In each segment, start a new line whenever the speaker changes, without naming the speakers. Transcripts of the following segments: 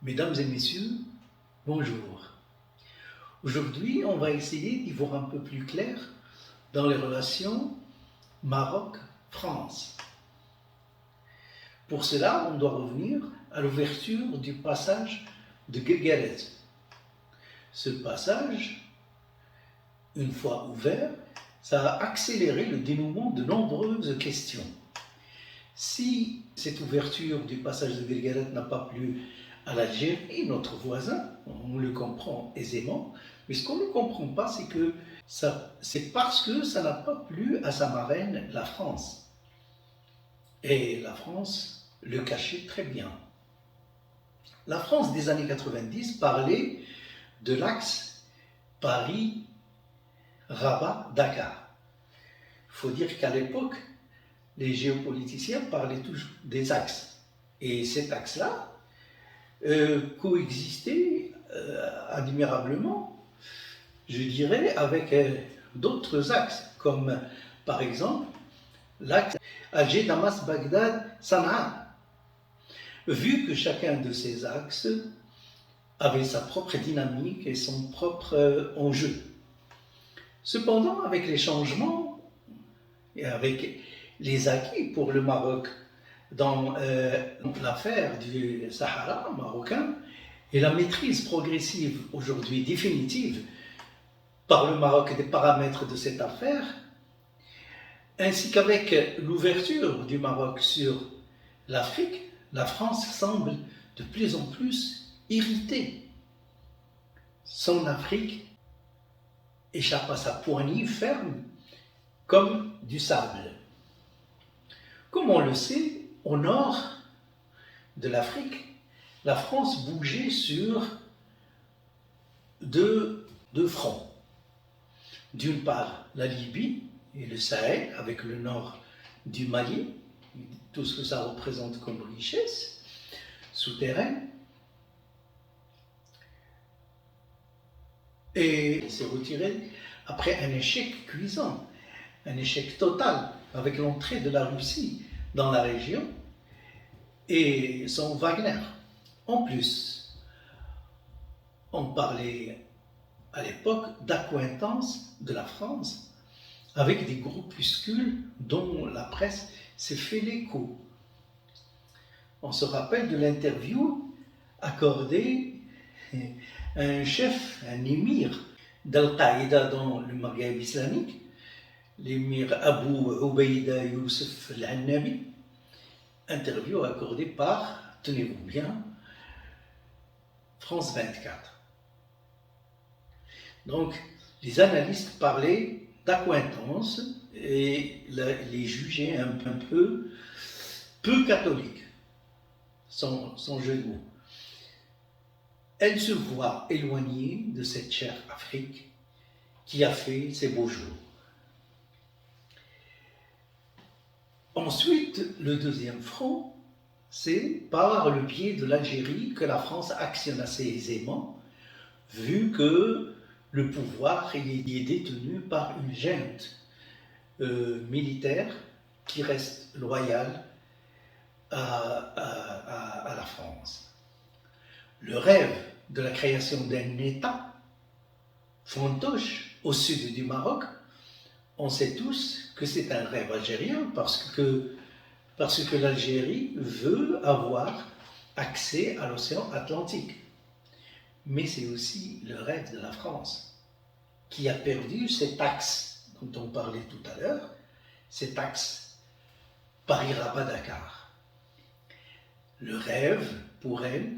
Mesdames et messieurs, bonjour. Aujourd'hui, on va essayer d'y voir un peu plus clair dans les relations Maroc-France. Pour cela, on doit revenir à l'ouverture du passage de Guéguerette. Ce passage, une fois ouvert, ça a accéléré le dénouement de nombreuses questions. Si cette ouverture du passage de Guéguerette n'a pas plu à l'Algérie, notre voisin, on le comprend aisément, mais ce qu'on ne comprend pas, c'est parce que ça n'a pas plu à sa marraine, la France. Et la France le cachait très bien. La France des années 90 parlait de l'axe Paris-Rabat-Dakar. Il faut dire qu'à l'époque, les géopoliticiens parlaient toujours des axes. Et cet axe-là coexistait admirablement, je dirais, avec d'autres axes, comme par exemple l'axe Alger-Damas-Bagdad-Sanaa. Vu que chacun de ces axes avait sa propre dynamique et son propre enjeu. Cependant, avec les changements et avec les acquis pour le Maroc dans l'affaire du Sahara marocain et la maîtrise progressive, aujourd'hui définitive, par le Maroc des paramètres de cette affaire, ainsi qu'avec l'ouverture du Maroc sur l'Afrique, la France semble de plus en plus irritée. Son Afrique échappe à sa poignée ferme comme du sable. Comme on le sait, au nord de l'Afrique, la France bougeait sur deux fronts. D'une part, la Libye et le Sahel, avec le nord du Mali, tout ce que ça représente comme richesse souterraine. Et il s'est retiré après un échec cuisant, un échec total, avec l'entrée de la Russie dans la région et son Wagner. En plus, on parlait à l'époque d'accointance de la France avec des groupuscules dont la presse s'est fait l'écho. On se rappelle de l'interview accordée à un chef, un émir d'Al-Qaïda dans le Maghreb islamique, l'émir Abu Ubaïda Youssef Al-Annabi, interview accordée par, tenez-vous bien, France 24. Donc, les analystes parlaient d'accointance et les jugeaient un peu catholiques, son jeu de mots. Elle se voit éloignée de cette chère Afrique qui a fait ses beaux jours. Ensuite, le deuxième front, c'est par le biais de l'Algérie que la France actionne assez aisément, vu que le pouvoir y est détenu par une junte militaire qui reste loyale à la France. Le rêve de la création d'un État fantoche au sud du Maroc, on sait tous que c'est un rêve algérien parce que l'Algérie veut avoir accès à l'océan Atlantique. Mais c'est aussi le rêve de la France, qui a perdu cet axe dont on parlait tout à l'heure, cet axe Paris-Rabat-Dakar. Le rêve, pour elle,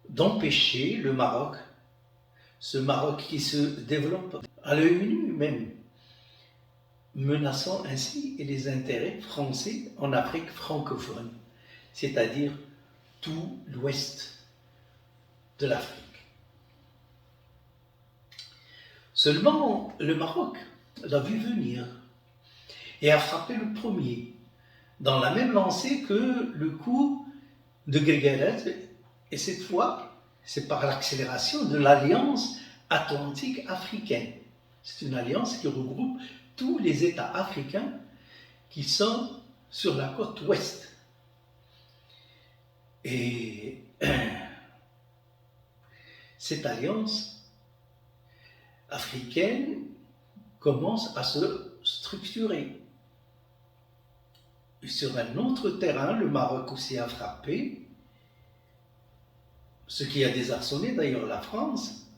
d'empêcher le Maroc, ce Maroc qui se développe à l'œil nu même, menaçant ainsi les intérêts français en Afrique francophone, c'est-à-dire tout l'ouest de l'Afrique. Seulement, le Maroc l'a vu venir et a frappé le premier, dans la même lancée que le coup de Guéguerette, et cette fois, c'est par l'accélération de l'Alliance atlantique africaine. C'est une alliance qui regroupe tous les États africains qui sont sur la côte ouest. Et cette alliance africaine commence à se structurer. Et sur un autre terrain, le Maroc aussi a frappé, ce qui a désarçonné d'ailleurs la France,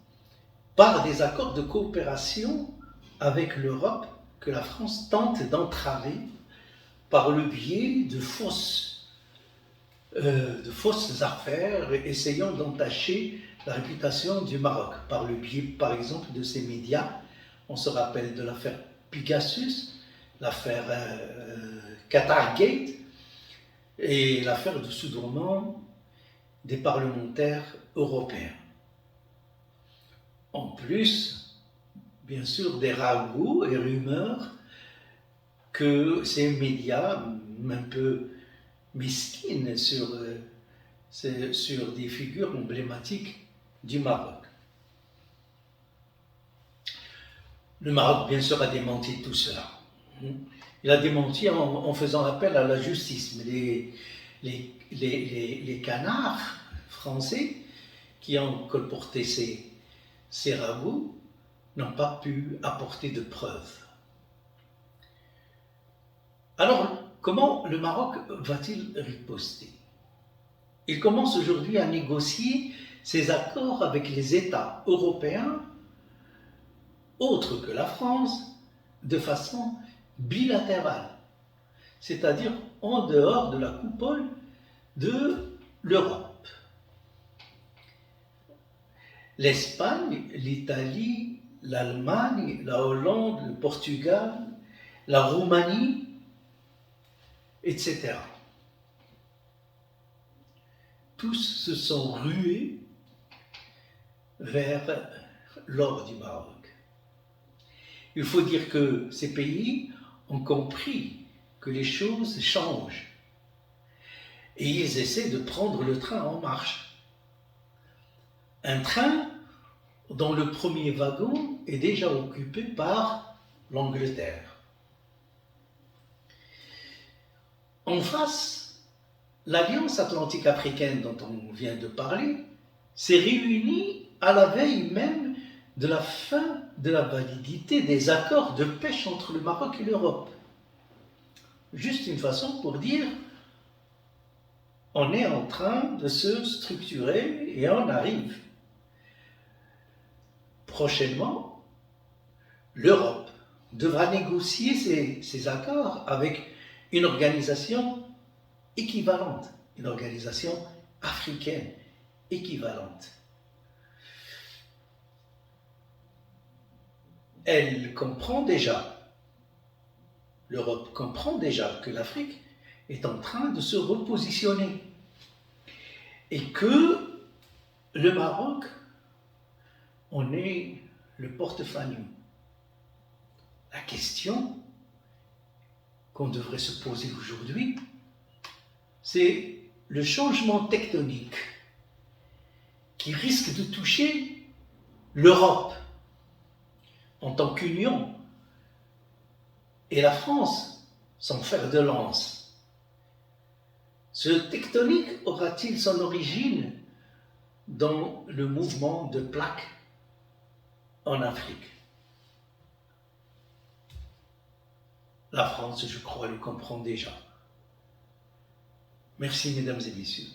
par des accords de coopération avec l'Europe que la France tente d'entraver par le biais de fausses affaires, essayant d'entacher la réputation du Maroc, par le biais, par exemple, de ces médias. On se rappelle de l'affaire Pegasus, l'affaire Qatar Gate et l'affaire de soudoiement des parlementaires européens. En plus, bien sûr, des ragots et rumeurs que ces médias, un peu mesquines sur des figures emblématiques du Maroc. Le Maroc, bien sûr, a démenti tout cela. Il a démenti en faisant appel à la justice. Mais les canards français qui ont colporté ces ragots n'ont pas pu apporter de preuves. Alors, comment le Maroc va-t-il riposter? Il commence aujourd'hui à négocier ses accords avec les États européens, autres que la France, de façon bilatérale, c'est-à-dire en dehors de la coupole de l'Europe. L'Espagne, l'Italie, l'Allemagne, la Hollande, le Portugal, la Roumanie, etc. Tous se sont rués vers l'or du Maroc. Il faut dire que ces pays ont compris que les choses changent et ils essaient de prendre le train en marche. Un train dont le premier wagon est déjà occupé par l'Angleterre. En face, l'Alliance atlantique africaine dont on vient de parler s'est réunie à la veille même de la fin de la validité des accords de pêche entre le Maroc et l'Europe. Juste une façon pour dire on est en train de se structurer et on arrive. Prochainement, l'Europe devra négocier ces accords avec une organisation équivalente, une organisation africaine équivalente. L'Europe comprend déjà que l'Afrique est en train de se repositionner et que le Maroc en est le porte-fanion. La question qu'on devrait se poser aujourd'hui, c'est le changement tectonique qui risque de toucher l'Europe en tant qu'union et la France, son fer de lance. Ce tectonique aura-t-il son origine dans le mouvement de plaques en Afrique? La France, je crois, le comprend déjà. Merci, mesdames et messieurs.